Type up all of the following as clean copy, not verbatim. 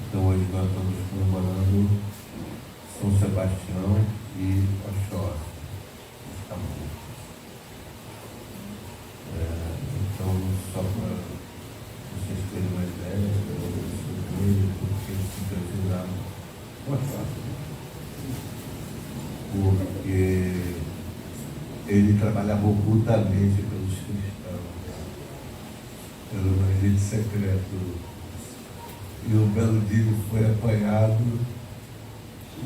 Então hoje nós estamos comemorando São Sebastião e Oxóssi. Então, só para vocês terem uma ideia, porque eles se precisaram porque ele trabalhava ocultamente pelos cristãos, pelo evangelho secreto. E um belo dia ele foi apanhado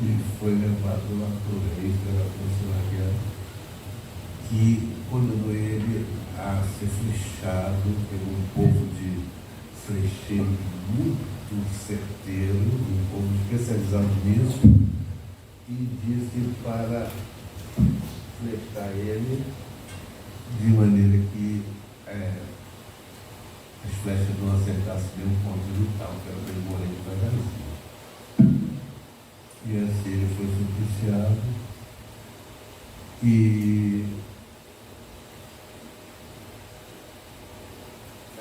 e foi levado lá para o rei, pela Conselharia, que condenou ele a ser flechado por um povo de flecheiro muito certeiro, um povo especializado nisso, e disse para flechar ele de maneira que as flechas não acertassem nenhum ponto vital, que era para ele morrer devagarzinho. E assim ele foi supliciado e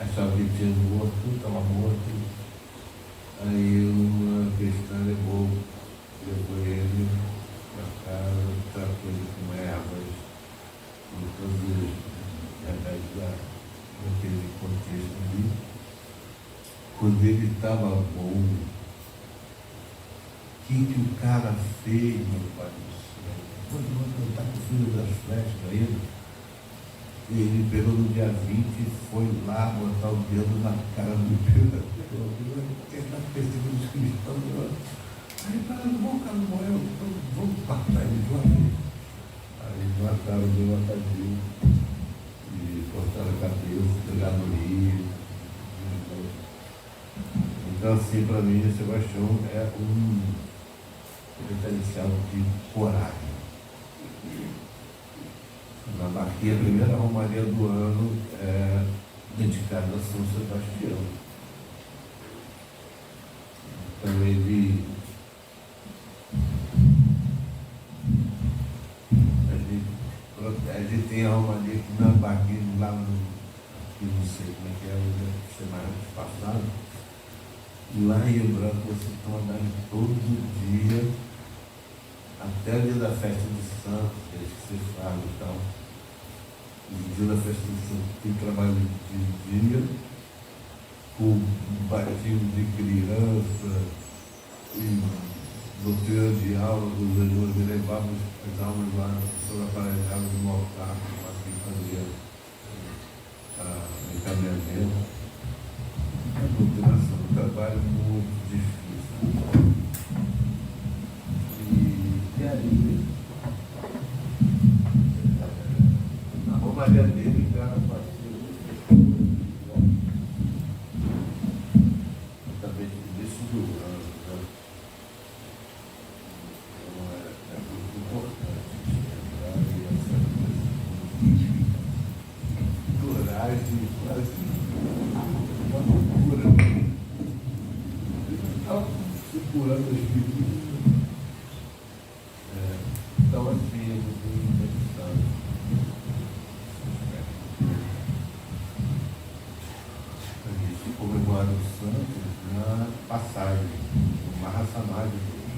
achava que tinha morto, estava morto. Aí uma cristã levou ele para casa, tratou ele com ervas, com todos os remédios daquele contexto ali. Quando ele estava bom, o que o cara fez, meu pai do céu? Quando está com o filho das flechas aí, ele pegou no dia 20 e foi lá botar o dedo na cara do Pedro. Ele está perseguindo os cristãos. Aí falaram, vamos morreu, vamos matar ele de uma vez. Aí mataram de uma tadinha e cortaram a cabeça, pegaram no rio. Então, assim, para mim, Sebastião é um potencial de coragem. Na Bahia, a primeira romaria do ano é dedicada a São Sebastião. Então ele protege, tem a romaria aqui na Bahia, lá no, aqui não sei como é que é, o semana passado, lá em Rio Branco você toma todo dia, até o dia da festa de Santos, que vocês falam e tal. No dia da festa de Santos tem trabalho de dia, com batismo de criança e doutrina de aula dos alunos, levávamos as almas lá, sobre a parede do altar, para quem fazia o encaminhamento. A doutrinação é um trabalho muito difícil. E aí, a romaria dele, cara, também decidiu, né? Então é muito importante lembrar essa coragem, quase uma loucura. Estava segurando as figuras. Então, assim, eu tenho pensado. A gente comemora o santo na passagem, no Mahasamadhi dele.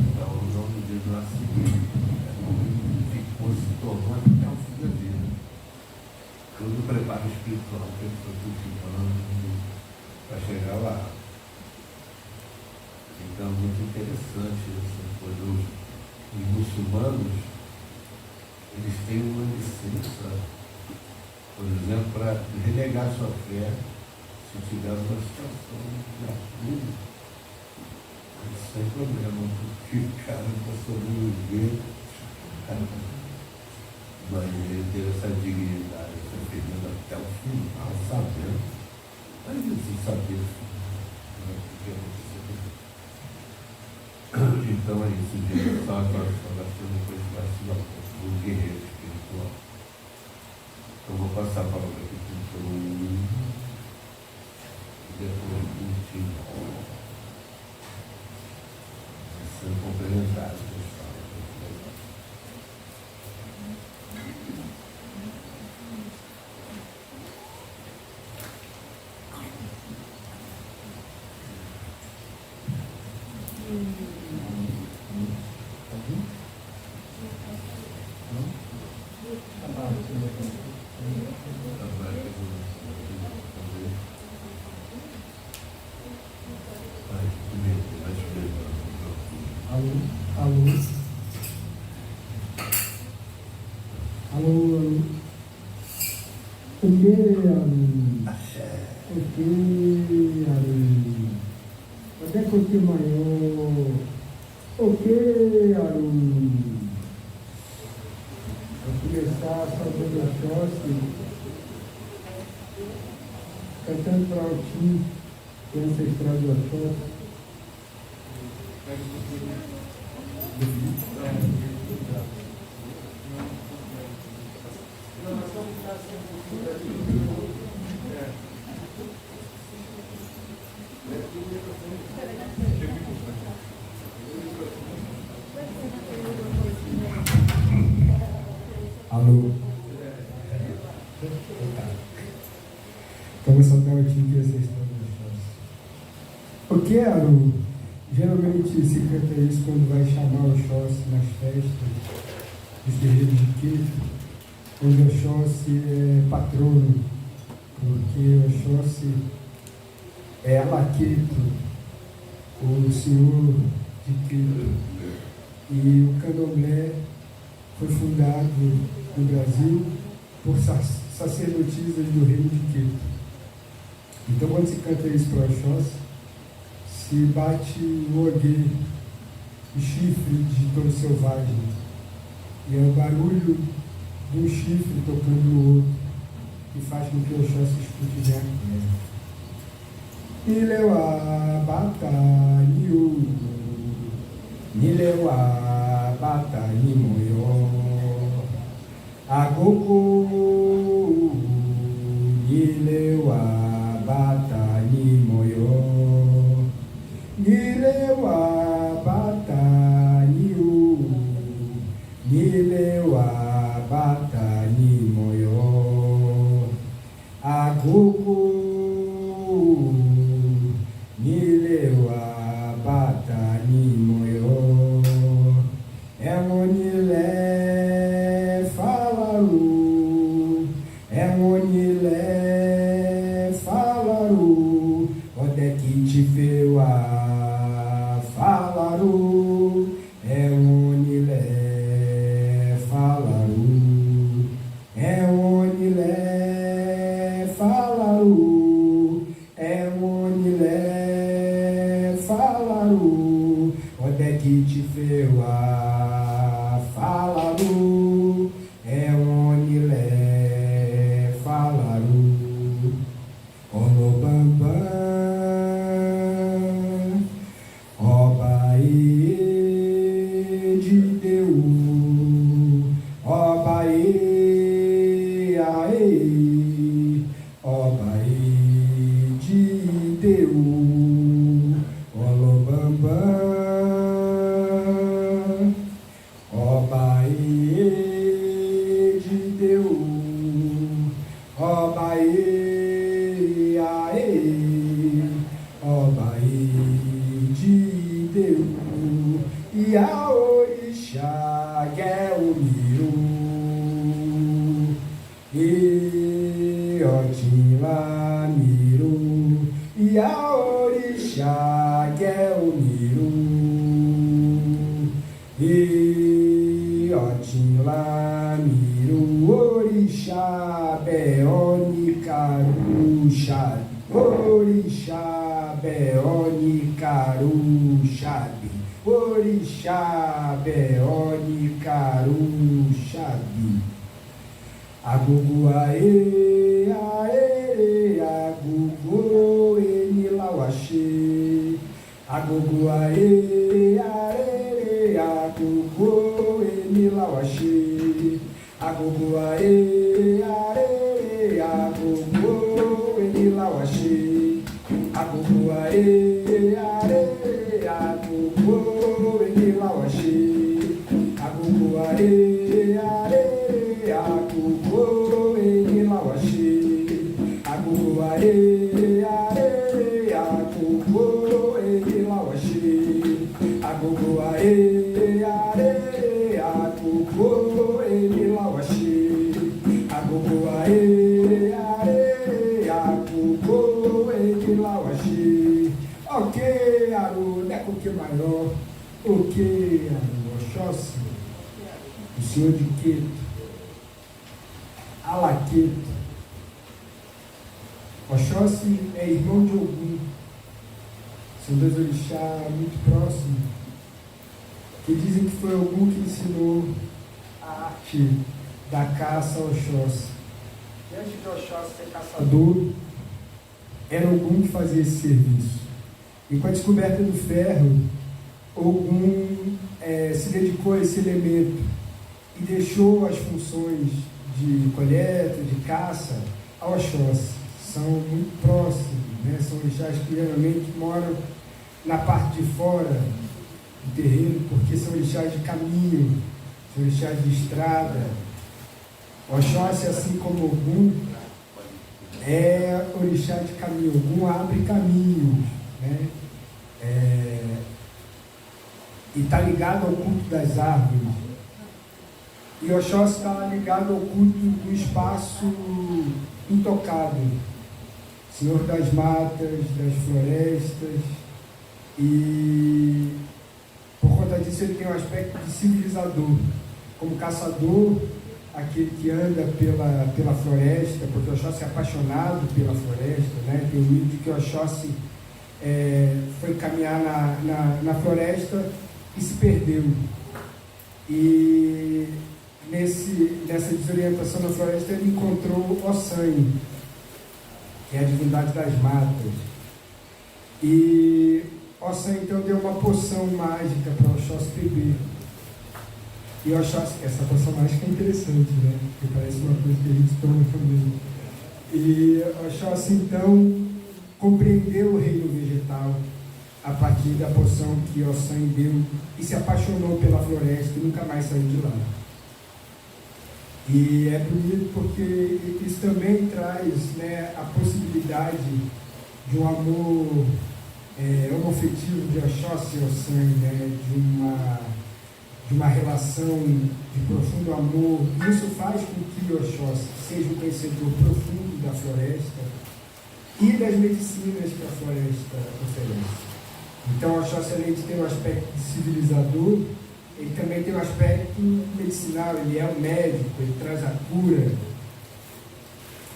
Então, o nome de nascimento ficou se tornando até o fim da vida. Todo o preparo espiritual que ele foi cultivando para chegar lá. Então, muito interessante essa coisa. Os muçulmanos, eles têm uma licença, por exemplo, para renegar sua fé se tiver uma situação de ajuda, sem problema, porque o cara para sobreviver, mas ele teve essa dignidade, essa firmeza até o final, sabendo, mas ele sabia o que aconteceu. Então é isso, gente. Só a oração da sua depois vai se dar do guerreiro espiritual. Então vou passar a palavra aqui para o Luiz e depois continuo. Sendo complementado, pessoal. Cantando para o time, que é ancestral do Oxóssi. Alô? Então vou soltar o time que essa estrada do Oxóssi. O que, Aru? Geralmente se canta isso quando vai chamar o Oxóssi nas festas dos terreiros de Queto, onde o Oxóssi é patrono, porque o Oxóssi é Alaqueto, o senhor de Queto. E o candomblé foi fundado no Brasil por sacerdotisas do reino de Queto. Então, quando se canta isso para o Oxóssi, se bate o oguê, o chifre de touro selvagem. E é o barulho de um chifre tocando no outro, que faz com que o Oxóssi escute bem a terra. Nilewa bata niu, Nilewa bata ni moyo, Agogo, Nilewa bata ni moyo, Nilewa bata niu, Nilewa bata ni moyo, Agogo, Nilewa bata ni moyo, Emonile falaru, Emonile falaru, onde que te feu a falaru, Emonile falaru, Emonile falaru, Emonile falaru, onde que te feu a falaru, Emonile falaru, Olobamba, Obaê de Deus, Obaê, aê, Obaê de Deus, Olobamba, Obaê de Deus, Obaê, aê, Obaê de Deus, e a orixá é o miru, e otinla miru, e a orixá é o miru, e otinla miru, orixá beoni caru xabi, orixá beoni caru xabi, orixá beoni caru xabi, agugu aê, aê, agugu enilauaxê, agugu aê, aê, agugu enilauaxê, agugu aê, aê, agugu enilauaxê, agugu aê, aê, agugu enilauaxê, agugu aê, aê, agugu enilauaxê, agugu aê, aê, agugu enilauaxê, agugu aê, aê, agugu enilauaxê, agugu aê, aê, agugu enilauaxê. Ok, Aru, Neco que maior, ok, Aru, Oxóssi, o senhor de Queto, Alaqueto. Oxóssi é irmão de Ogum, são dois orixás muito próximos, que dizem que foi Ogum que ensinou a arte da caça a Oxóssi. E antes de Oxóssi ser caçador, era Ogum que fazia esse serviço. E com a descoberta do ferro, Ogum se dedicou a esse elemento e deixou as funções de colheita, de caça, ao Oxóssi. São muito próximos, né? São orixás que geralmente moram na parte de fora do terreiro, porque são orixás de caminho, são orixás de estrada. Oxóssi, assim como Ogum, é orixá de caminho. Ogum abre caminhos, né? E está ligado ao culto das árvores. E Oxóssi está ligado ao culto do espaço intocado, Senhor das matas, das florestas, e por conta disso ele tem um aspecto de civilizador, como caçador, aquele que anda pela floresta, porque Oxóssi é apaixonado pela floresta, né? Tem o mito de que Oxóssi foi caminhar na floresta e se perdeu. E nessa desorientação na floresta ele encontrou Ossanho, que é a divindade das matas. E Ossanho então deu uma poção mágica para Oxóssi beber. E Oxóssi, essa poção mágica é interessante, né? Porque parece uma coisa que a gente toma também. E Oxóssi então compreendeu o reino vegetal a partir da poção que Ossanho deu e se apaixonou pela floresta e nunca mais saiu de lá. E é bonito porque isso também traz, né, a possibilidade de um amor homoafetivo de Oxóssi e Ossanho, né, de uma relação de profundo amor. Isso faz com que Oxóssi seja um conhecedor profundo da floresta e das medicinas que a floresta oferece. Então, Oxóssi, além de ter um aspecto de civilizador, ele também tem um aspecto medicinal. Ele é um médico, ele traz a cura,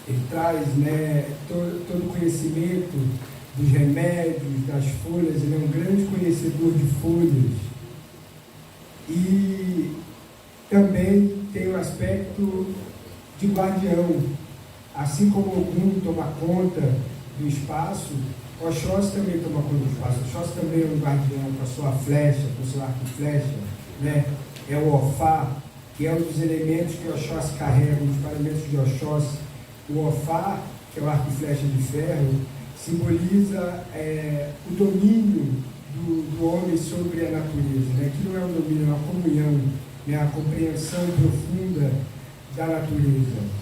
ele traz, né, todo o conhecimento dos remédios, das folhas. Ele é um grande conhecedor de folhas. E também tem um aspecto de guardião. Assim como Ogum toma conta do espaço, Oxóssi também toma conta do espaço. Oxóssi também é um guardião com a sua flecha, com o seu arco e flecha, né? É o Ofá, que é um dos elementos que Oxóssi carrega, um dos paramentos de Oxóssi. O Ofá, que é o arco e flecha de ferro, simboliza o domínio do homem sobre a natureza, né? Que não é um domínio, é uma comunhão, né? A compreensão profunda da natureza.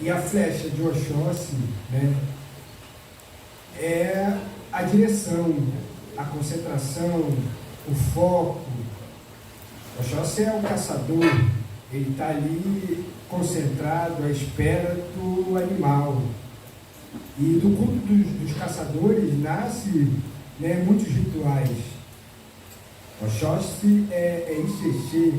E a flecha de Oxóssi, né, é a direção, a concentração, o foco. Oxóssi é o caçador, ele está ali concentrado à espera do animal. E do culto dos caçadores nasce, né, muitos rituais. Oxóssi é Ixexê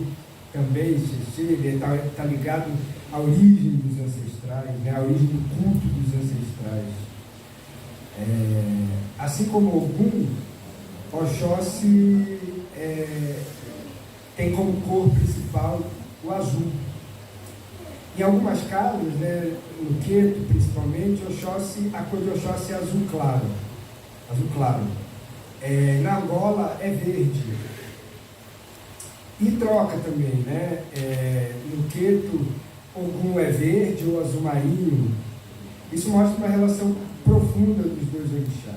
também. Ixexê, ele está ligado à origem dos ancestrais, né, à origem do culto dos ancestrais. Assim como Ogum, Oxóssi tem como cor principal o azul. Em algumas casas, né, no Queto principalmente, a cor de Oxóssi é azul claro. Azul claro. Na Angola é verde. E troca também, né? No Queto, Ogum é verde ou azul marinho. Isso mostra uma relação profunda dos dois orixás.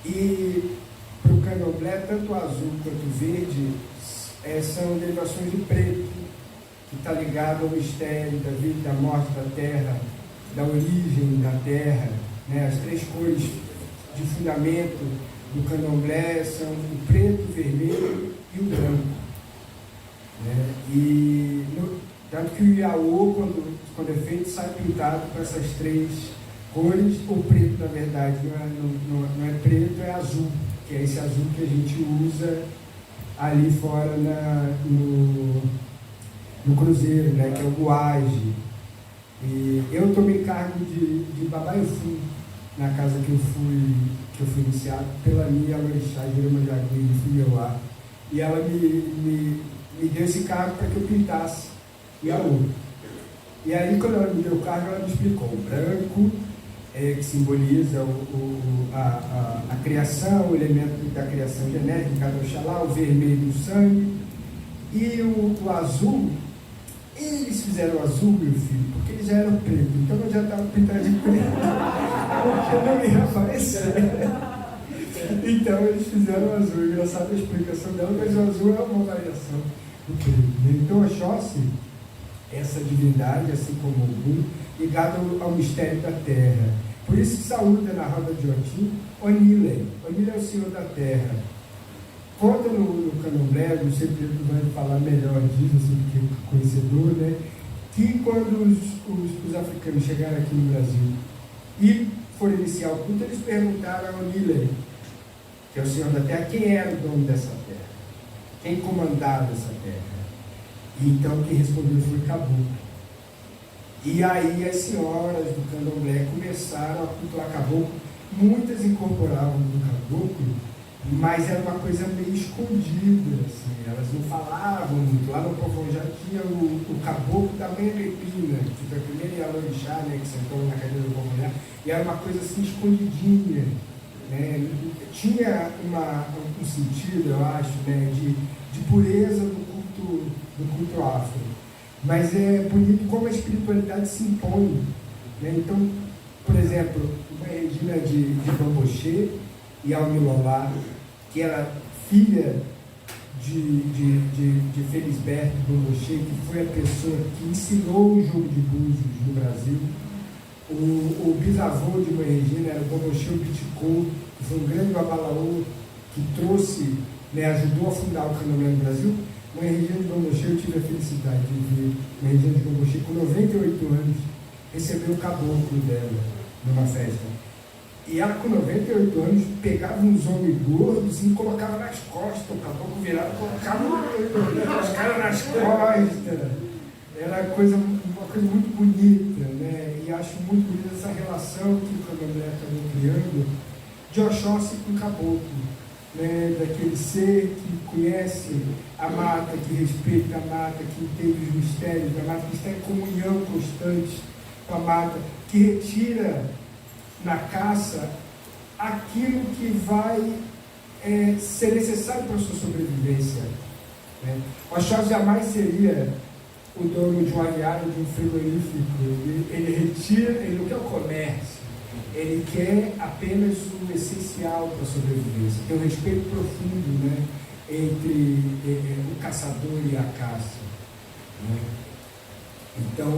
E para o candomblé, tanto o azul quanto o verde são derivações de preto, que está ligado ao mistério da vida, da morte da terra, da origem da terra, né? As três cores de fundamento do candomblé são o preto, o vermelho e o branco, né? Tanto que o Iaô, quando é feito, sai pintado com essas três cores. O preto, na verdade, não é preto, é azul, que é esse azul que a gente usa ali fora no cruzeiro, né, que é o guage. E eu tomei cargo de babaifu na casa que eu fui iniciado pela minha orixá, Jeremanjagui, fui eu lá. E ela me deu esse cargo para que eu pintasse Iaô. E aí, quando ela me deu o cargo, ela me explicou: o branco, que simboliza a criação, o elemento da criação genética de cada Oxalá, o vermelho, o sangue, e o azul. Eles fizeram azul, meu filho, porque eles já eram pretos, então eu já estava pintado de preto, porque não ia aparecer. Então eles fizeram azul. Engraçada a explicação dela, mas o azul é uma variação do preto. Então Oxóssi essa divindade, assim como Ogum, ligado ao mistério da terra. Por isso se saúda na roda de Otim Onile. Onile é o Senhor da terra. Conta no Candomblé, o Pedro vai falar melhor disso, assim, porque é conhecedor, né? Que quando os africanos chegaram aqui no Brasil e foram iniciar o culto, eles perguntaram a Onile, que é o Senhor da terra, quem era o dono dessa terra, quem comandava essa terra. E então quem respondeu foi Caboclo. E aí as senhoras do Candomblé começaram a cultuar Caboclo. Muitas incorporavam do Caboclo, mas era uma coisa meio escondida, assim, elas não falavam muito. Lá no Povão já tinha o Caboclo da Mãe Lepina, que foi a primeira Yalorixá, né, que sentou na cadeira do Povão, e era uma coisa assim escondidinha, né? Tinha um sentido, eu acho, né, de pureza do culto afro. Mas é bonito como a espiritualidade se impõe, né? Então, por exemplo, uma Regina de Bamboché e Almilolá, que era filha de Felisberto Bamboché, que foi a pessoa que ensinou o jogo de búzios no Brasil. O bisavô de Mãe Regina era o Bamboché Biticô, que foi um grande babalaô que trouxe, né, ajudou a fundar o Candomblé no Brasil. Mãe Regina de Bamboché, eu tive a felicidade de ver Mãe Regina de Bamboché, com 98 anos, recebeu o caboclo dela numa festa. E ela, com 98 anos, pegava uns homens gordos e colocava nas costas. O caboclo virava e colocava os caras nas costas. Era uma coisa muito bonita, né? E acho muito bonita essa relação que o Candomblé acabou criando de Oxóssi com o caboclo, né? Daquele ser que conhece a mata, que respeita a mata, que entende os mistérios da mata, que está em comunhão constante com a mata, que retira na caça aquilo que vai ser necessário para a sua sobrevivência, né? Oxóssi jamais seria o dono de um aviário, de um frigorífico. Ele retira, ele não quer o comércio, ele quer apenas o essencial para a sobrevivência. Tem um respeito profundo, né, entre o caçador e a caça, né? Então,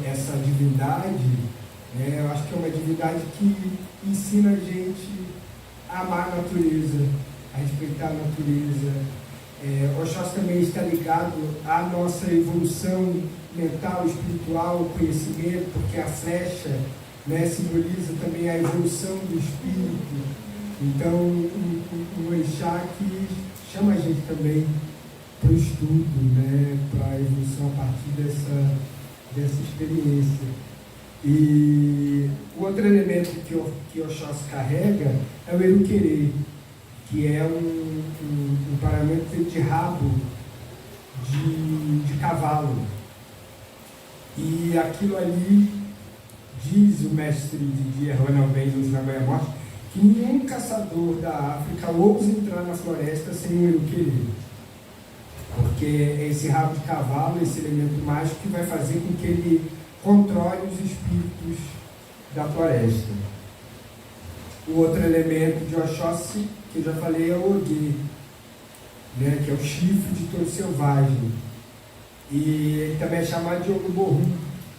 essa divindade, né, eu acho que é uma divindade que ensina a gente a amar a natureza, a respeitar a natureza. Oxóssi também está ligado à nossa evolução mental, espiritual, conhecimento, porque a flecha, né, simboliza também a evolução do espírito. Então, um orixá que chama a gente também para o estudo, né, para a evolução a partir dessa experiência. E o outro elemento que Oxóssi carrega é o Eruquerê, que é um paramento feito de rabo de cavalo. E aquilo ali, diz o mestre de Erwanel Benz na Baía Morte, que nenhum caçador da África ousa entrar na floresta sem um Eruquerê. Porque é esse rabo de cavalo, esse elemento mágico, que vai fazer com que ele controle os espíritos da floresta. O outro elemento de Oxóssi, que eu já falei, é o Ogê, né, que é o chifre de touro selvagem. E ele também é chamado de Oguborum,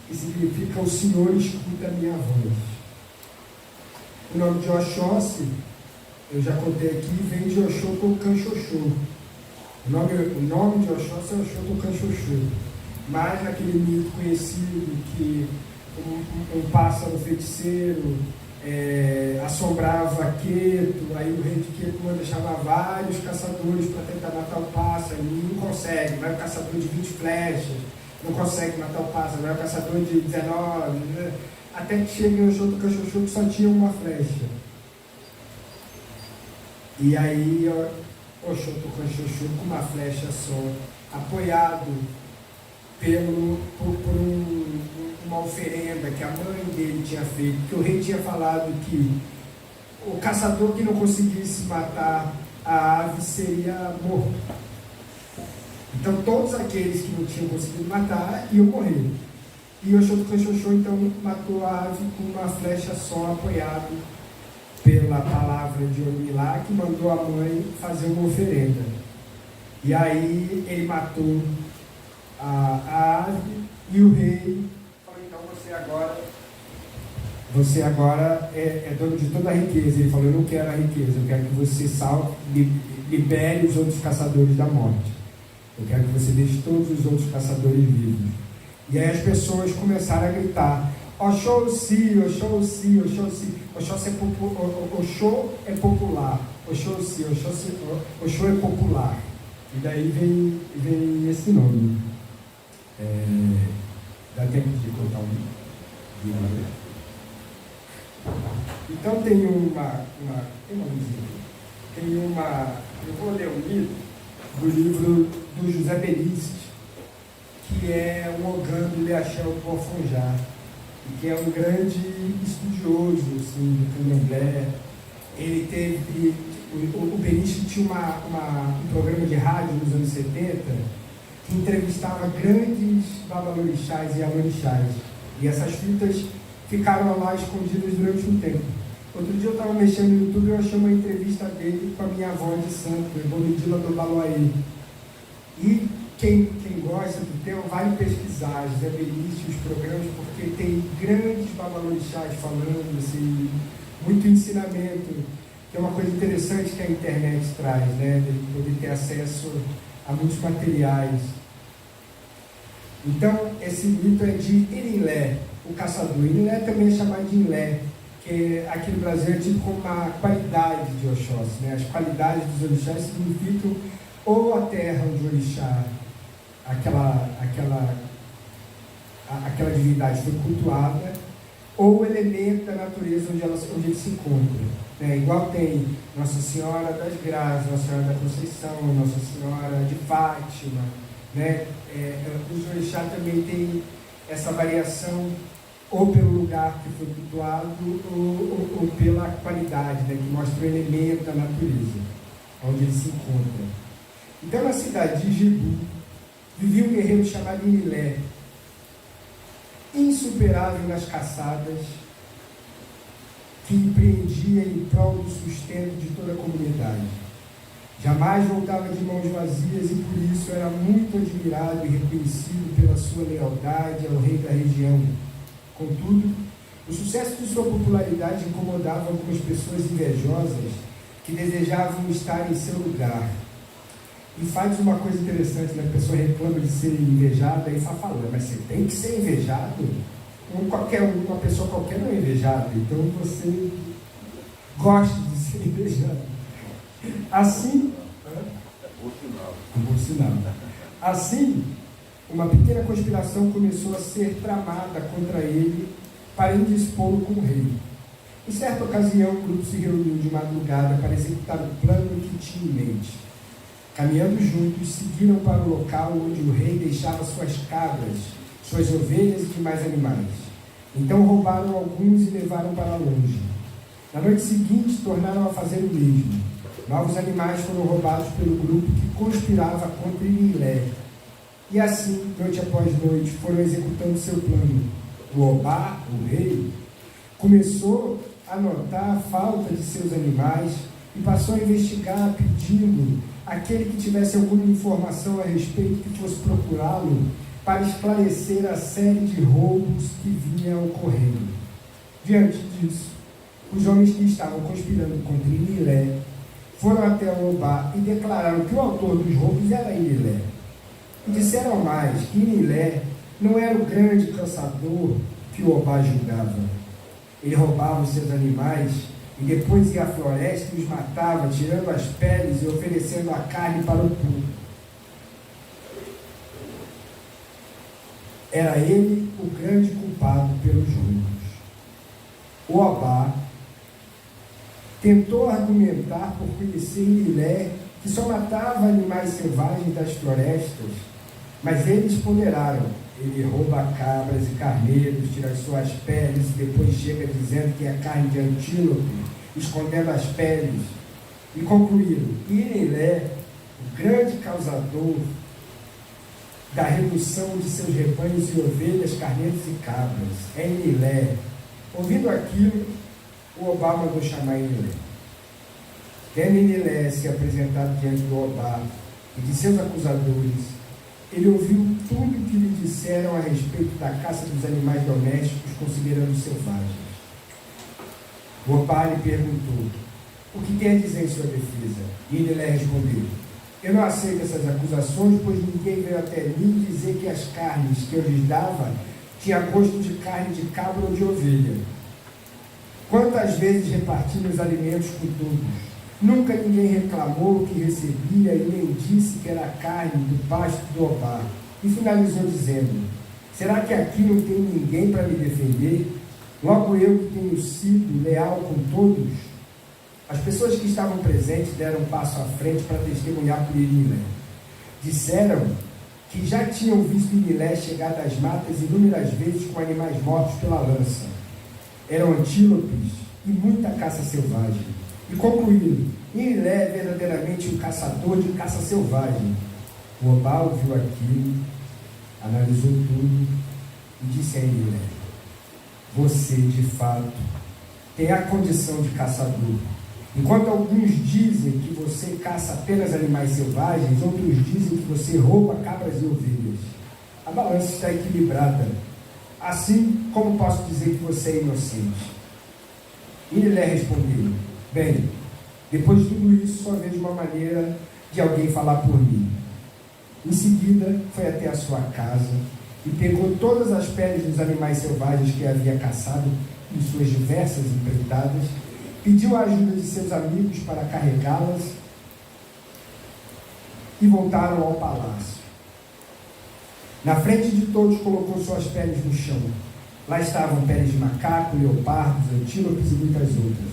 que significa o Senhor escuta a minha voz. O nome de Oxóssi, eu já contei aqui, vem de Oxótocanxoxô. O nome de Oxóssi é Oxótocanxoxô. Mas naquele mito conhecido que um pássaro feiticeiro assombrava Queto, aí o rei de Queto manda chamar vários caçadores para tentar matar o pássaro, e não consegue, vai o caçador de 20 flechas, não consegue matar o pássaro, vai o caçador de 19, né? Até que chega em Oxótocanxoxô que só tinha uma flecha. E aí Oxótocanxoxô com uma flecha só, apoiado por uma oferenda que a mãe dele tinha feito, que o rei tinha falado que o caçador que não conseguisse matar a ave seria morto. Então todos aqueles que não tinham conseguido matar iam morrer. E Oxótocanxoxô então matou a ave com uma flecha só, apoiado pela palavra de Onilá, que mandou a mãe fazer uma oferenda. E aí ele matou a ave, E o rei falou, então você agora é dono de toda a riqueza. Ele falou, eu não quero a riqueza, eu quero que você libere os outros caçadores da morte. Eu quero que você deixe todos os outros caçadores vivos. E aí as pessoas começaram a gritar, Oxóssi, Oxóssi, Oxóssi. Oxô é popular. Oxóssi, Oxô é popular. E daí vem esse nome. Dá tempo de contar um vídeo? Então tem uma eu vou ler um livro do livro do José Benítez, que é um Ogando Leachel Porfonjá, que é um grande estudioso assim, do candomblé. Ele teve, o Benítez tinha um programa de rádio nos anos 70 que entrevistava grandes babalorixás e alorixás, e essas fitas ficaram lá escondidas durante um tempo. Outro dia eu estava mexendo no YouTube e eu achei uma entrevista dele com a minha avó de santo, Bonidila do Baloaí. E quem gosta do tema, vale pesquisar José Benítez, os programas, porque tem grandes babalorixás falando, assim, muito ensinamento, que é uma coisa interessante que a internet traz, né? De poder ter acesso a muitos materiais. Então, esse mito é de Irinlé, o caçador. Irinlé também é chamado de Inlé, que aqui no Brasil é tido como uma qualidade de Oxóssi, né? As qualidades dos orixás significam ou a terra onde o orixá, aquela divindade foi cultuada, ou o elemento da natureza onde ele se encontra. Né? Igual tem Nossa Senhora das Graças, Nossa Senhora da Conceição, Nossa Senhora de Fátima, né? Os orixás também têm essa variação ou pelo lugar que foi cultuado ou pela qualidade, né? Que mostra o elemento da natureza, onde ele se encontra. Então, na cidade de Jebu, vivia um guerreiro chamado Inilé, insuperável nas caçadas, que empreendia em prol do sustento de toda a comunidade. Jamais voltava de mãos vazias e por isso era muito admirado e reconhecido pela sua lealdade ao rei da região. Contudo, o sucesso de sua popularidade incomodava algumas pessoas invejosas que desejavam estar em seu lugar. E faz uma coisa interessante, né? A pessoa reclama de ser invejada e está falando, mas você tem que ser invejado? Uma pessoa qualquer não é invejada, então você gosta de ser invejado. Assim, bom sinal. Assim, uma pequena conspiração começou a ser tramada contra ele para indispô-lo com o rei. Em certa ocasião, o grupo se reuniu de madrugada para executar o plano que tinha em mente. Caminhando juntos, seguiram para o local onde o rei deixava suas cabras, suas ovelhas e demais animais. Então roubaram alguns e levaram para longe. Na noite seguinte, tornaram a fazer o mesmo. Novos animais foram roubados pelo grupo que conspirava contra Inilé. E assim, noite após noite, foram executando seu plano. O Obá, o rei, começou a notar a falta de seus animais e passou a investigar, pedindo aquele que tivesse alguma informação a respeito que fosse procurá-lo para esclarecer a série de roubos que vinha ocorrendo. Diante disso, os homens que estavam conspirando contra Inilé foram até o Obá e declararam que o autor dos roubos era Inilé. E disseram mais que Inilé não era o grande caçador que o Obá julgava. Ele roubava os seus animais e depois ia à floresta e os matava, tirando as peles e oferecendo a carne para o povo. Era ele o grande culpado pelos roubos. O Obá tentou argumentar por conhecer Inilé, que só matava animais selvagens das florestas, mas eles ponderaram: ele rouba cabras e carneiros, tira as suas peles e depois chega dizendo que é carne de antílope, escondendo as peles. E concluíram: Inilé, o grande causador da redução de seus rebanhos e ovelhas, carneiros e cabras, é Inilé. Ouvindo aquilo, o Obá mandou chamar Inilé. Tendo Inilé se apresentado diante do Obá e de seus acusadores, ele ouviu tudo que lhe disseram a respeito da caça dos animais domésticos, considerando selvagens. Obá lhe perguntou: o que quer dizer em sua defesa? E ele lhe respondeu: eu não aceito essas acusações, pois ninguém veio até mim dizer que as carnes que eu lhes dava tinham gosto de carne de cabra ou de ovelha. Quantas vezes reparti meus alimentos com todos? Nunca ninguém reclamou o que recebia e nem disse que era carne do pasto do Obá. E finalizou dizendo: será que aqui não tem ninguém para me defender? Logo eu que tenho sido leal com todos? As pessoas que estavam presentes deram um passo à frente para testemunhar por Inilé. Disseram que já tinham visto Inilé chegar das matas inúmeras vezes com animais mortos pela lança. Eram antílopes e muita caça selvagem. E concluíram: Inilé é verdadeiramente um caçador de caça selvagem. O Obá ouviu aquilo, analisou tudo e disse a Inilé: você, de fato, tem a condição de caçador. Enquanto alguns dizem que você caça apenas animais selvagens, outros dizem que você rouba cabras e ovelhas. A balança está equilibrada. Assim, como posso dizer que você é inocente? Inilé respondeu: bem, depois de tudo isso, só vejo uma maneira de alguém falar por mim. Em seguida, foi até a sua casa e pegou todas as peles dos animais selvagens que havia caçado em suas diversas empreitadas, pediu a ajuda de seus amigos para carregá-las e voltaram ao palácio. Na frente de todos colocou suas peles no chão. Lá estavam peles de macaco, leopardos, antílopes e muitas outras.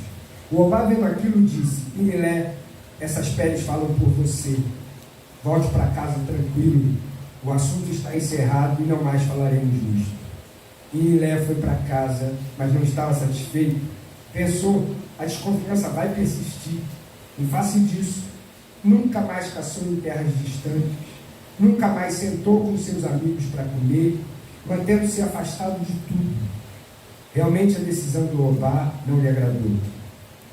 O Obá, vendo aquilo, disse: Inilé, essas peles falam por você. Volte para casa tranquilo. O assunto está encerrado e não mais falaremos nisto. Inilé foi para casa, mas não estava satisfeito. Pensou: a desconfiança vai persistir. Em face disso, nunca mais caçou em terras distantes, nunca mais sentou com seus amigos para comer, mantendo-se afastado de tudo. Realmente a decisão do Obá não lhe agradou,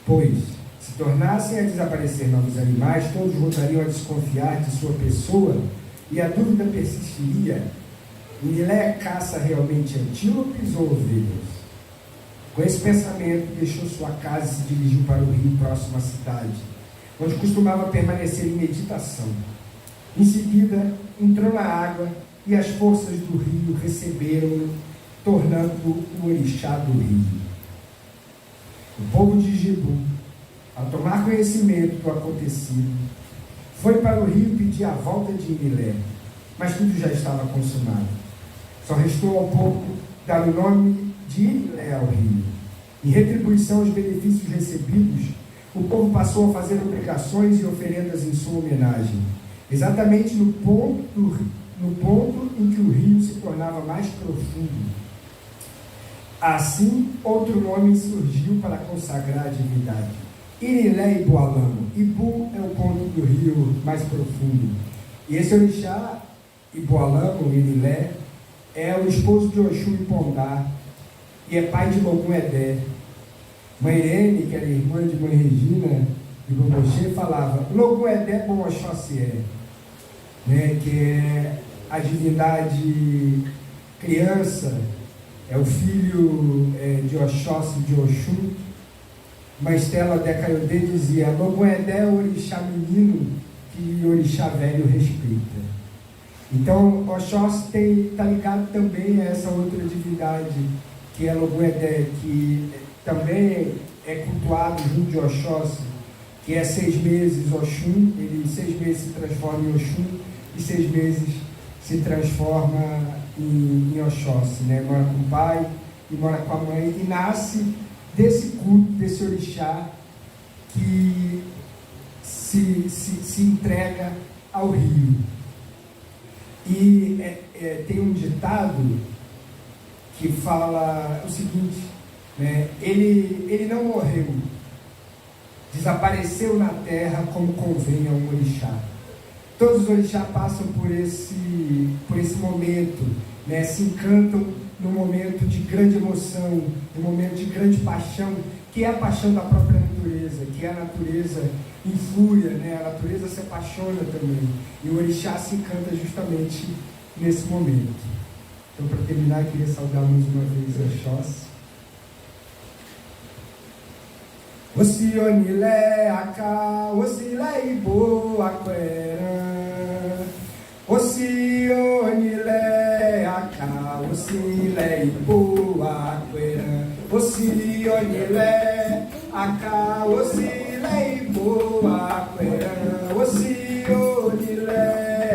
pois, se tornassem a desaparecer novos animais, todos voltariam a desconfiar de sua pessoa e a dúvida persistiria: Inilé caça realmente antílopes ou ovelhas? Com esse pensamento, deixou sua casa e se dirigiu para o rio próximo à cidade, onde costumava permanecer em meditação. Em seguida, entrou na água e as forças do rio receberam-no, tornando-o o orixá do rio. O povo de Jebu, ao tomar conhecimento do acontecido, foi para o rio pedir a volta de Inilé, mas tudo já estava consumado. Só restou ao povo dar o nome de Inilé ao rio. Em retribuição aos benefícios recebidos, o povo passou a fazer obrigações e oferendas em sua homenagem, exatamente no ponto em que o rio se tornava mais profundo. Assim, outro nome surgiu para consagrar a divindade: Inilé Ibualamo. Ibu é o ponto do rio mais profundo. E esse orixá, Ibualamo, Inilé, é o esposo de Oxum e Pondá, e é pai de Logum Edé. Mãe Irene, que era irmã de Mãe Regina de Bobochê, falava: Logum Edé bom Oxóssi é, né, que é a divindade criança, é o filho de Oxóssi, de Oxum. Mas Stella Decaiodê dizia: Logum Edé é o orixá menino que o orixá velho respeita. Então, Oxóssi está ligado também a essa outra divindade, que é Logum Edé, que também é cultuado junto de Oxóssi, que é 6 meses Oxum. Ele 6 meses se transforma em Oxum e 6 meses se transforma em Oxóssi, né? Mora com o pai e mora com a mãe, e nasce desse culto, desse orixá que se entrega ao rio. E tem um ditado que fala o seguinte, né? Ele não morreu, desapareceu na terra como convém a um orixá. Todos os orixás passam por esse momento, né? Se encantam num momento de grande emoção, num momento de grande paixão, que é a paixão da própria natureza, que é a natureza em fúria, né? A natureza se apaixona também. E o orixá se encanta justamente nesse momento. Então, para terminar, eu queria saudar mais uma vez a Oxóssi. Ocionilé, Acá, Ocilé, Ibo, Aquerã. Ocionilé, Acá, Ocilé, Ibo, Aquerã. Ocionilé, Acá, Ocilé, Ibo, Aquerã. Ocionilé,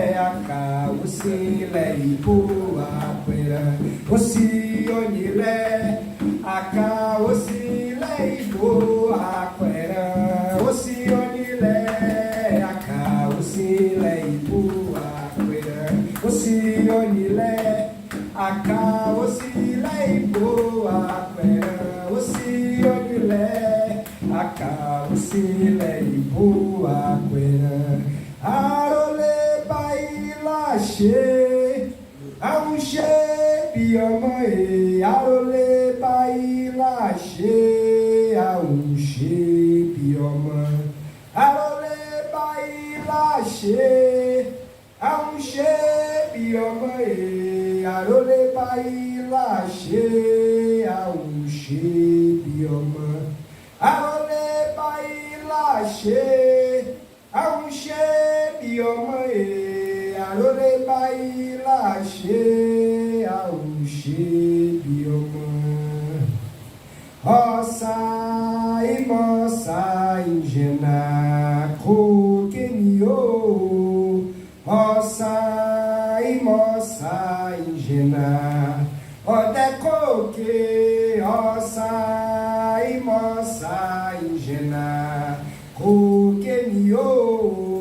Acá, Ocilé, Ibo, Aquerã. Ocionilé, Acá, Ocilé, Ibo, Aquerã. Ocionilé, Acá, Ocilé, Ibo, Aquerã. Ocionilé, Acá, Ocilé, Ibo, Aquerã. Ocionilé, Acá, Ocilé, Ibo, Aquerã. Arole, Baila, Che, Aunche, Biamae. Arole, Baila, Che, Aunche, Biama. Arole, Baila, Che, Aunche, Biamae. Arole, Baila, Che, Aunche, Biama. Arole, Baila, Che, Aunche, Biamae. Arole, Baila, Che, Aunche, Biama. Roça e moça ingena coquenio. Roça e moça ingena ode coque. Roça e moça ingena coquenio.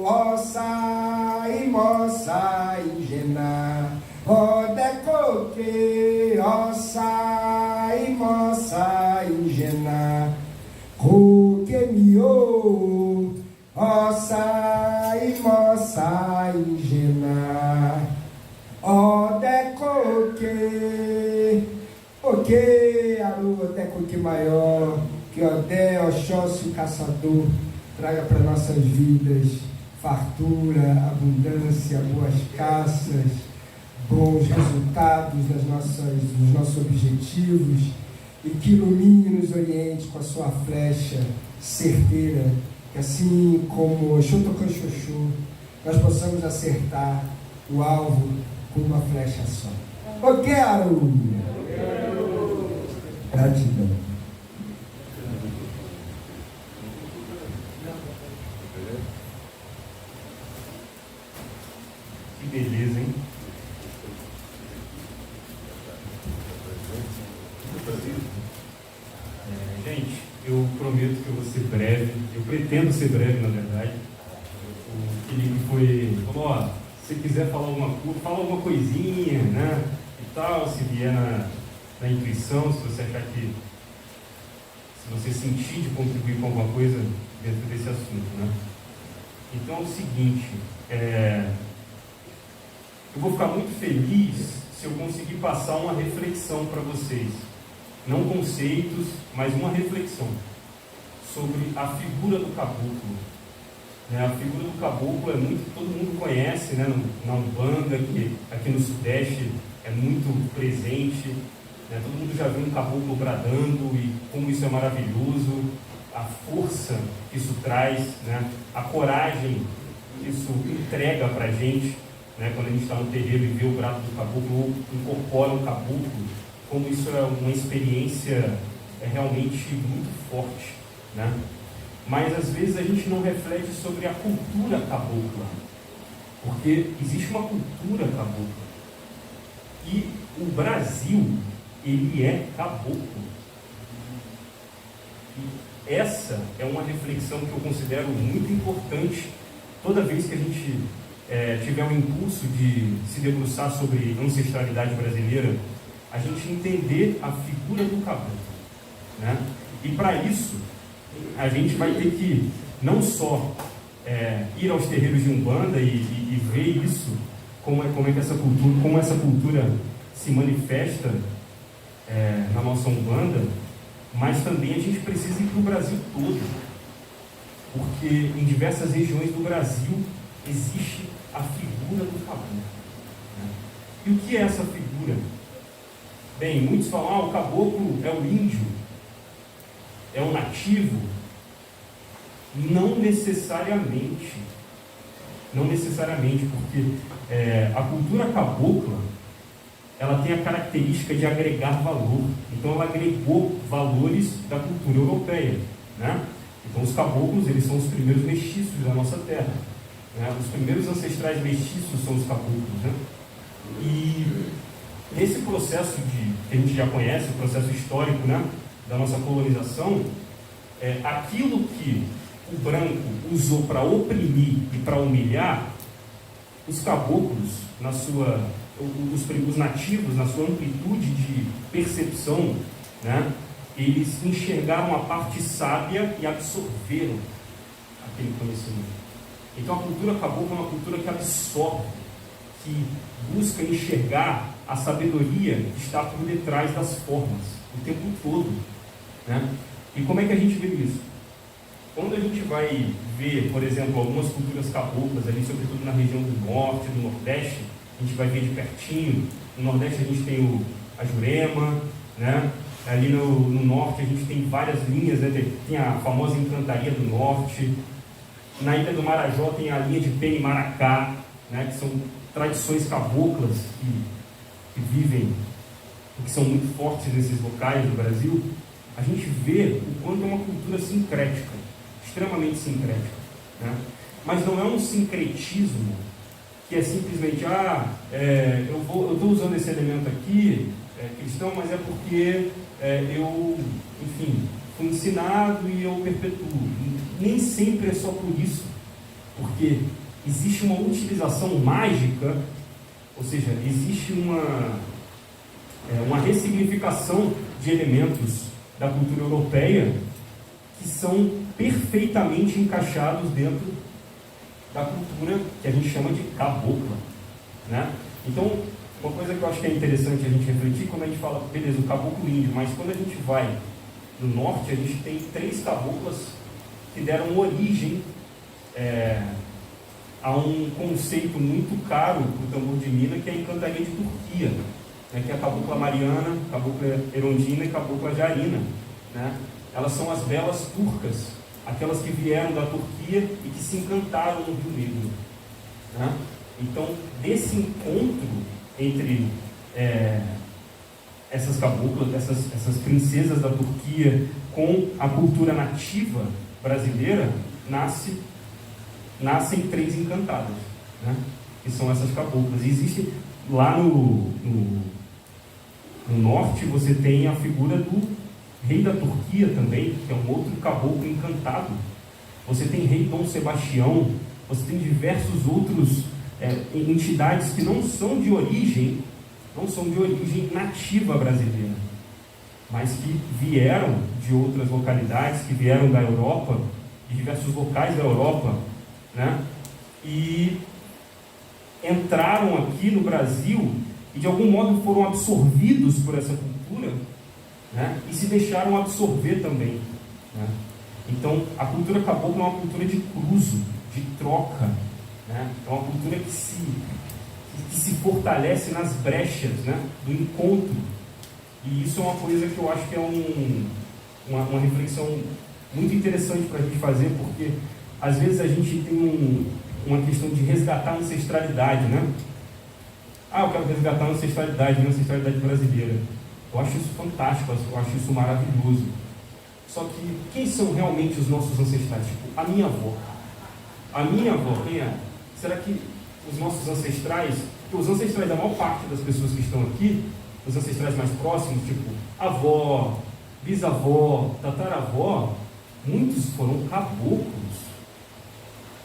Roça e moça ingena ode coque. Roça e moça ingena coquenio. Roça e moça ingena ode coque. Ok, alô, ode coque maior, que Odé, Oxóssi, o caçador, traga para nossas vidas fartura, abundância, boas caças, bons resultados dos nossos objetivos, e que ilumine e nos oriente com a sua flecha certeira, que assim como Oxótocanxoxô, nós possamos acertar o alvo com uma flecha só. Eu quero! Gratidão. Que beleza, hein? Gente, eu prometo que eu vou ser breve, eu pretendo ser breve, na verdade. O Felipe falou, ó, se quiser falar alguma coisa, fala alguma coisinha, né, e tal, se vier na intuição, se você achar que, se você sentir de contribuir com alguma coisa dentro desse assunto, né. Então é o seguinte, eu vou ficar muito feliz se eu conseguir passar uma reflexão para vocês. Não conceitos, mas uma reflexão sobre a figura do caboclo. A figura do caboclo é muito, todo mundo conhece, né, na Umbanda, que aqui no Sudeste é muito presente, né, todo mundo já viu um caboclo bradando e como isso é maravilhoso, a força que isso traz, né, a coragem que isso entrega para a gente, né, quando a gente está no terreiro e vê o brado do caboclo ou incorpora um caboclo, como isso é uma experiência realmente muito forte, né? Mas às vezes a gente não reflete sobre a cultura cabocla, porque existe uma cultura cabocla e o Brasil, ele é caboclo. E essa é uma reflexão que eu considero muito importante toda vez que a gente tiver o impulso de se debruçar sobre ancestralidade brasileira, a gente entender a figura do caboclo, né? E para isso, a gente vai ter que não só ir aos terreiros de Umbanda e ver isso, como essa cultura se manifesta na nossa Umbanda, mas também a gente precisa ir para o Brasil todo, porque em diversas regiões do Brasil existe a figura do caboclo, né? E o que é essa figura? Bem, muitos falam, o caboclo é o índio, é o nativo. Não necessariamente, porque a cultura cabocla, ela tem a característica de agregar valor. Então ela agregou valores da cultura europeia, né? Então os caboclos, eles são os primeiros mestiços da nossa terra, né? Os primeiros ancestrais mestiços são os caboclos, né? E nesse processo que a gente já conhece, o processo histórico, né, da nossa colonização, aquilo que o branco usou para oprimir e para humilhar, os caboclos, os nativos, na sua amplitude de percepção, né, eles enxergaram a parte sábia e absorveram aquele conhecimento. Então a cultura cabocla é uma cultura que absorve, que busca enxergar a sabedoria que está por detrás das formas, o tempo todo, né? E como é que a gente vê isso? Quando a gente vai ver, por exemplo, algumas culturas caboclas, ali, sobretudo na região do norte, do nordeste, a gente vai ver de pertinho. No nordeste a gente tem a Jurema, né? Ali no norte a gente tem várias linhas, né? Tem a famosa Encantaria do Norte. Na Ilha do Marajó tem a linha de Pena e Maracá, né? Que são tradições caboclas que vivem, que são muito fortes nesses locais do Brasil. A gente vê o quanto é uma cultura sincrética, extremamente sincrética, né? Mas não é um sincretismo que é simplesmente, eu estou usando esse elemento aqui, cristão, mas é porque eu, enfim, fui ensinado e eu perpetuo. Nem sempre é só por isso, porque existe uma utilização mágica, ou seja, existe uma ressignificação de elementos da cultura europeia que são perfeitamente encaixados dentro da cultura que a gente chama de cabocla, né? Então, uma coisa que eu acho que é interessante a gente refletir, quando a gente fala, beleza, o caboclo índio, mas quando a gente vai no norte, a gente tem 3 caboclas que deram origem a um conceito muito caro para o tambor de Minas, que é a encantaria de Turquia, né? Que é a cabocla Mariana, cabocla Erondina e cabocla Jarina, né? Elas são as belas turcas, aquelas que vieram da Turquia e que se encantaram no Rio Negro, né? Então, desse encontro entre essas caboclas, essas princesas da Turquia com a cultura nativa brasileira, nascem 3 encantadas, né? Que são essas caboclas. E existe lá no norte, você tem a figura do rei da Turquia também, que é um outro caboclo encantado. Você tem rei Dom Sebastião, você tem diversos outros entidades que não são de origem nativa brasileira, mas que vieram de outras localidades, que vieram da Europa, de diversos locais da Europa, né? E entraram aqui no Brasil e de algum modo foram absorvidos por essa cultura, né? E se deixaram absorver também, né? Então a cultura cabocla é uma cultura de cruzo, de troca, né? É uma cultura que se fortalece nas brechas, né, do encontro. E isso é uma coisa que eu acho que é uma reflexão muito interessante para a gente fazer, porque às vezes a gente tem uma questão de resgatar a ancestralidade, né? Eu quero resgatar a ancestralidade brasileira. Eu acho isso fantástico, eu acho isso maravilhoso. Só que quem são realmente os nossos ancestrais? Tipo, a minha avó. A minha avó, quem é? Será que os nossos ancestrais, os ancestrais da maior parte das pessoas que estão aqui, os ancestrais mais próximos, tipo avó, bisavó, tataravó, muitos foram caboclos.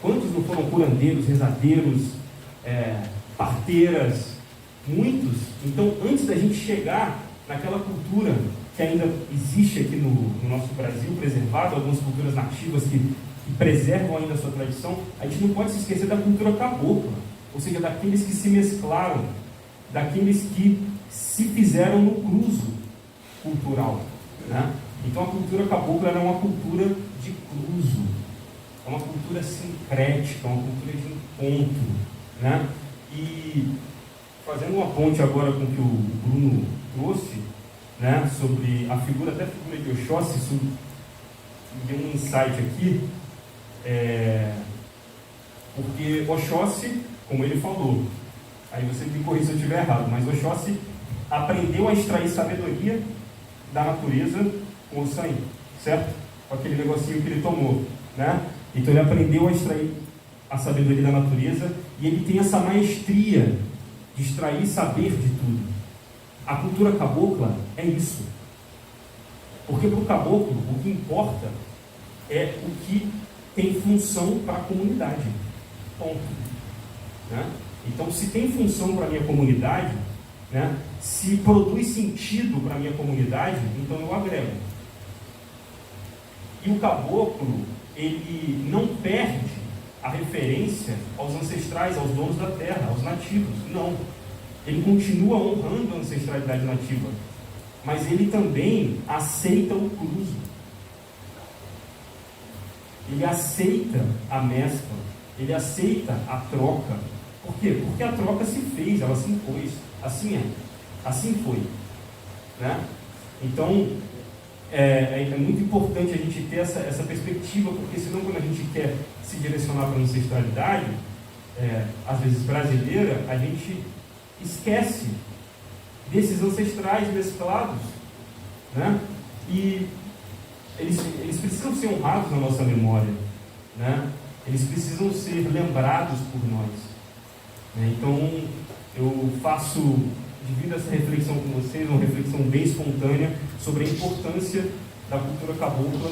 Quantos não foram curandeiros, rezadeiros, parteiras? Muitos. Então, antes da gente chegar naquela cultura que ainda existe aqui no nosso Brasil, preservado, algumas culturas nativas que preservam ainda a sua tradição, a gente não pode se esquecer da cultura cabocla, ou seja, daqueles que se mesclaram, daqueles que se fizeram no cruzo, cultural, né? Então a cultura cabocla é uma cultura de cruzo, é uma cultura sincrética, é uma cultura de encontro, né? E fazendo uma ponte agora com o que o Bruno trouxe, né, sobre a figura, até a figura de Oxóssi, isso me deu um insight aqui, porque Oxóssi, como ele falou, aí você me corrija se eu estiver errado, mas Oxóssi aprendeu a extrair sabedoria da natureza com o sangue, certo? Com aquele negocinho que ele tomou, né? Então ele aprendeu a extrair a sabedoria da natureza e ele tem essa maestria de extrair saber de tudo. A cultura cabocla é isso. Porque para o caboclo, o que importa é o que tem função para a comunidade. Ponto. Né? Então, se tem função para a minha comunidade, né, se produz sentido para a minha comunidade, então eu agrego. E o caboclo, ele não perde a referência aos ancestrais, aos donos da terra, aos nativos. Não. Ele continua honrando a ancestralidade nativa, mas ele também aceita o cruzo. Ele aceita a mescla, ele aceita a troca. Por quê? Porque a troca se fez, ela se impôs. Assim é. Assim foi. Né? Então, é muito importante a gente ter essa perspectiva, porque senão quando a gente quer se direcionar para a ancestralidade, às vezes brasileira, a gente esquece desses ancestrais mesclados, né? E eles precisam ser honrados na nossa memória, né? Eles precisam ser lembrados por nós, né? Então eu divido essa reflexão com vocês, uma reflexão bem espontânea sobre a importância da cultura cabocla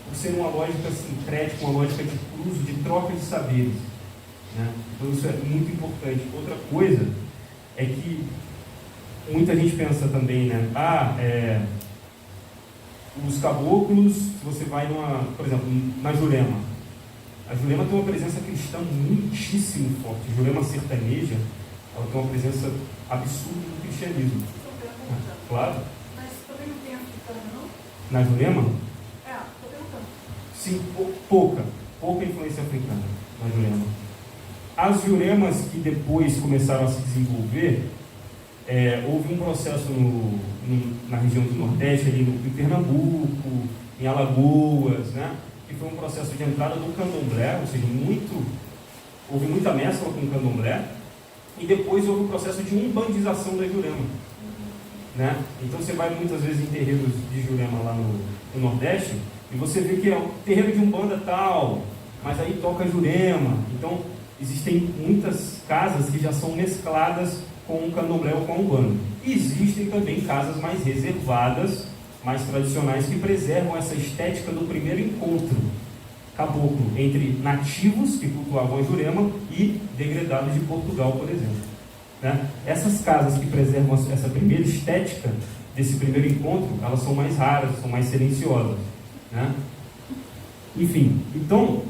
por ser uma lógica sincrética, uma lógica de cruzo, de troca de saberes, né? Então isso é muito importante. Outra coisa é que muita gente pensa também, né? Os caboclos, se você vai por exemplo, na Jurema, a Jurema tem uma presença cristã muitíssimo forte. A Jurema sertaneja, ela tem uma presença absurda do cristianismo. Claro. Mas também não tem africano, não? Na Jurema? Estou perguntando. Sim, pouca influência africana na Jurema. As Juremas que depois começaram a se desenvolver, houve um processo na região do Nordeste, ali em Pernambuco, em Alagoas, né? Que foi um processo de entrada do candomblé, ou seja, houve muita mescla com o candomblé, e depois houve um processo de umbandização da Jurema, né? Então você vai muitas vezes em terreiros de Jurema lá no Nordeste, e você vê que é um terreiro de umbanda tal, mas aí toca Jurema. Então existem muitas casas que já são mescladas com o candomblé ou com a umbanda. E existem também casas mais reservadas, mais tradicionais, que preservam essa estética do primeiro encontro caboclo entre nativos que cultuavam a Jurema e degredados de Portugal, por exemplo, né? Essas casas que preservam essa primeira estética desse primeiro encontro, elas são mais raras, são mais silenciosas, né? Enfim, então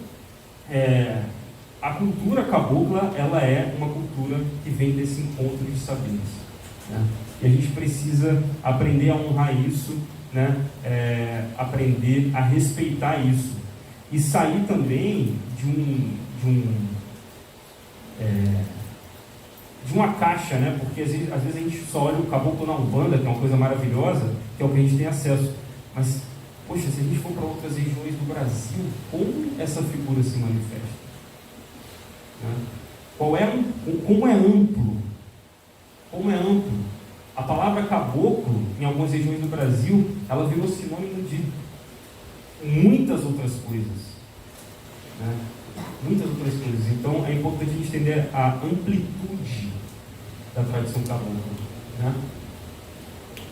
a cultura cabocla, ela é uma cultura que vem desse encontro de saberes, né? E a gente precisa aprender a honrar isso, né? Aprender a respeitar isso e sair também de uma caixa, né? Porque às vezes a gente só olha o caboclo na Umbanda, que é uma coisa maravilhosa, que é o que a gente tem acesso, mas poxa, se a gente for para outras regiões do Brasil, como essa figura se manifesta? Né? Como é amplo? Como é amplo? A palavra caboclo, em algumas regiões do Brasil, ela virou sinônimo de muitas outras coisas, né? Muitas outras coisas. Então é importante a gente entender a amplitude da tradição cabocla, né?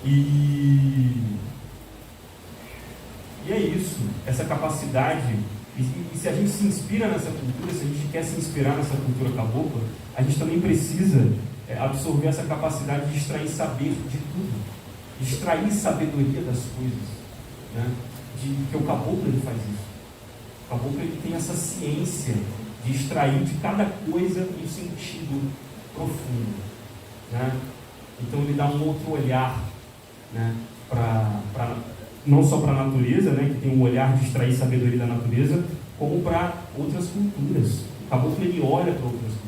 E é isso, essa capacidade. E se a gente se inspira nessa cultura, se a gente quer se inspirar nessa cultura cabocla, a gente também precisa absorver essa capacidade de extrair saber de tudo, de extrair sabedoria das coisas, né? Que o caboclo ele faz isso. O caboclo ele tem essa ciência de extrair de cada coisa um sentido profundo, né? Então ele dá um outro olhar, né? não só para a natureza, né, que tem um olhar de extrair sabedoria da natureza, como para outras culturas. O caboclo ele olha para outras culturas.